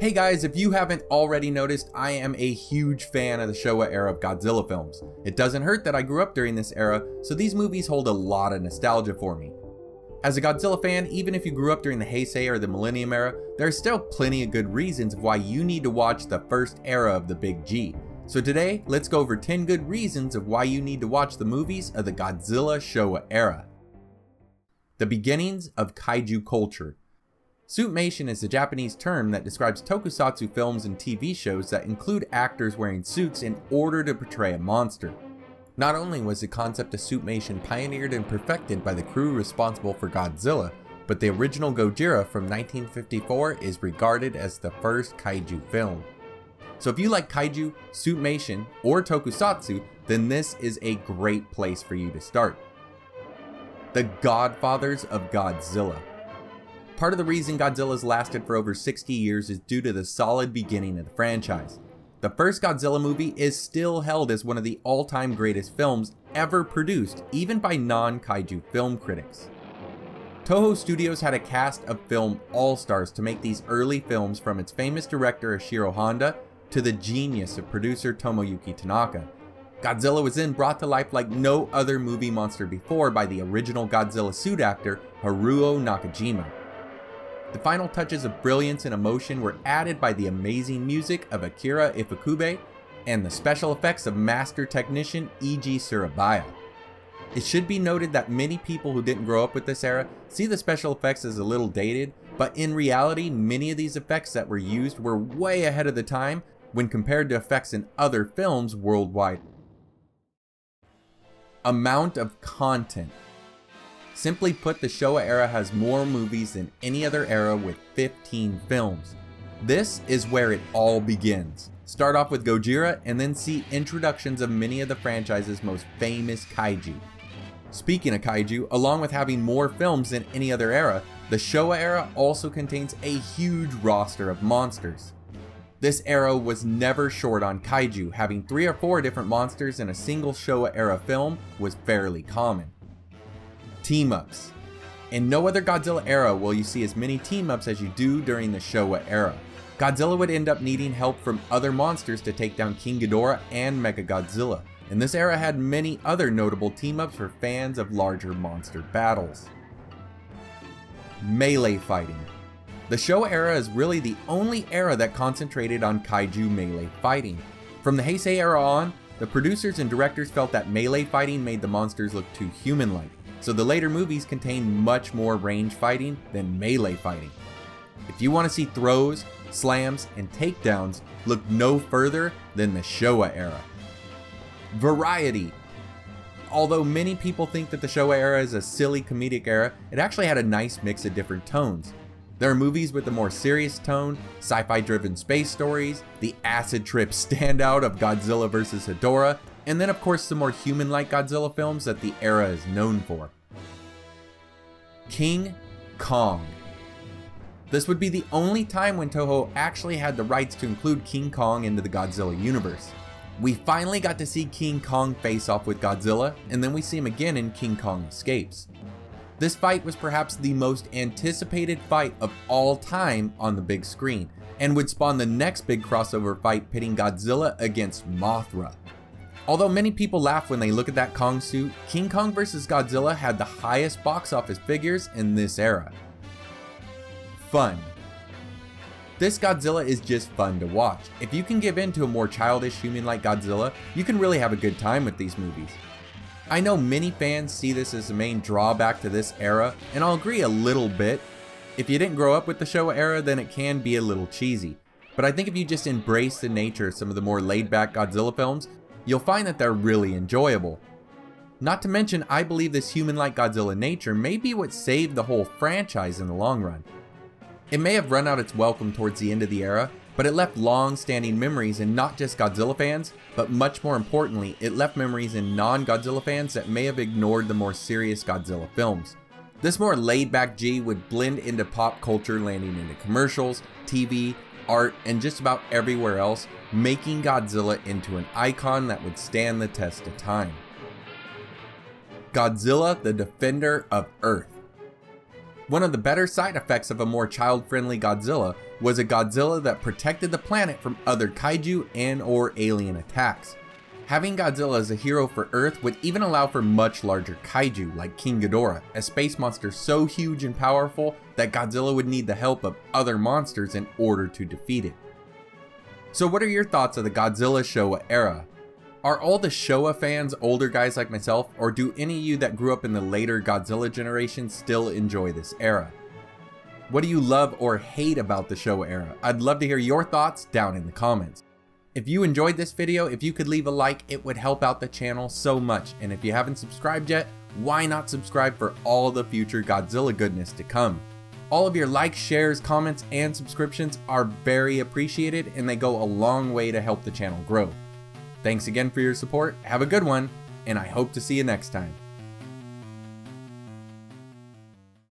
Hey guys, if you haven't already noticed, I am a huge fan of the Showa era of Godzilla films. It doesn't hurt that I grew up during this era, so these movies hold a lot of nostalgia for me. As a Godzilla fan, even if you grew up during the Heisei or the Millennium era, there are still plenty of good reasons of why you need to watch the first era of the Big G. So today, let's go over 10 good reasons of why you need to watch the movies of the Godzilla Showa era. The beginnings of Kaiju culture. Suitmation is a Japanese term that describes tokusatsu films and TV shows that include actors wearing suits in order to portray a monster. Not only was the concept of suitmation pioneered and perfected by the crew responsible for Godzilla, but the original Gojira from 1954 is regarded as the first kaiju film. So if you like kaiju, suitmation, or tokusatsu, then this is a great place for you to start. The Godfathers of Godzilla. Part of the reason Godzilla's lasted for over 60 years is due to the solid beginning of the franchise. The first Godzilla movie is still held as one of the all-time greatest films ever produced, even by non-kaiju film critics. Toho Studios had a cast of film all-stars to make these early films, from its famous director Ishiro Honda to the genius of producer Tomoyuki Tanaka. Godzilla was then brought to life like no other movie monster before by the original Godzilla suit actor Haruo Nakajima. The final touches of brilliance and emotion were added by the amazing music of Akira Ifukube and the special effects of master technician Eiji Surabaya. It should be noted that many people who didn't grow up with this era see the special effects as a little dated, but in reality, many of these effects that were used were way ahead of the time when compared to effects in other films worldwide. Amount of content. Simply put, the Showa era has more movies than any other era with 15 films. This is where it all begins. Start off with Gojira and then see introductions of many of the franchise's most famous kaiju. Speaking of kaiju, along with having more films than any other era, the Showa era also contains a huge roster of monsters. This era was never short on kaiju, having 3 or 4 different monsters in a single Showa era film was fairly common. Team-ups. In no other Godzilla era will you see as many team-ups as you do during the Showa era. Godzilla would end up needing help from other monsters to take down King Ghidorah and Mechagodzilla, and this era had many other notable team-ups for fans of larger monster battles. Melee fighting. The Showa era is really the only era that concentrated on kaiju melee fighting. From the Heisei era on, the producers and directors felt that melee fighting made the monsters look too human-like, so the later movies contain much more range fighting than melee fighting. If you want to see throws, slams, and takedowns, look no further than the Showa era. Variety. Although many people think that the Showa era is a silly comedic era, it actually had a nice mix of different tones. There are movies with a more serious tone, sci-fi driven space stories, the acid trip standout of Godzilla vs. Hedorah, and then of course some more human-like Godzilla films that the era is known for. King Kong. This would be the only time when Toho actually had the rights to include King Kong into the Godzilla universe. We finally got to see King Kong face off with Godzilla, and then we see him again in King Kong Escapes. This fight was perhaps the most anticipated fight of all time on the big screen, and would spawn the next big crossover fight pitting Godzilla against Mothra. Although many people laugh when they look at that Kong suit, King Kong vs. Godzilla had the highest box office figures in this era. Fun. This Godzilla is just fun to watch. If you can give in to a more childish human-like Godzilla, you can really have a good time with these movies. I know many fans see this as the main drawback to this era, and I'll agree a little bit. If you didn't grow up with the Showa era, then it can be a little cheesy. But I think if you just embrace the nature of some of the more laid-back Godzilla films, you'll find that they're really enjoyable. Not to mention, I believe this human-like Godzilla nature may be what saved the whole franchise in the long run. It may have run out its welcome towards the end of the era, but it left long-standing memories in not just Godzilla fans, but much more importantly, it left memories in non-Godzilla fans that may have ignored the more serious Godzilla films. This more laid-back G would blend into pop culture, landing into commercials, TV, art, and just about everywhere else, making Godzilla into an icon that would stand the test of time. Godzilla, the Defender of Earth. One of the better side effects of a more child-friendly Godzilla was a Godzilla that protected the planet from other kaiju and or alien attacks. Having Godzilla as a hero for Earth would even allow for much larger kaiju like King Ghidorah, a space monster so huge and powerful that Godzilla would need the help of other monsters in order to defeat it. So what are your thoughts of the Godzilla Showa era? Are all the Showa fans older guys like myself, or do any of you that grew up in the later Godzilla generation still enjoy this era? What do you love or hate about the Showa era? I'd love to hear your thoughts down in the comments. If you enjoyed this video, if you could leave a like, it would help out the channel so much. And if you haven't subscribed yet, why not subscribe for all the future Godzilla goodness to come? All of your likes, shares, comments, and subscriptions are very appreciated, and they go a long way to help the channel grow. Thanks again for your support, have a good one, and I hope to see you next time.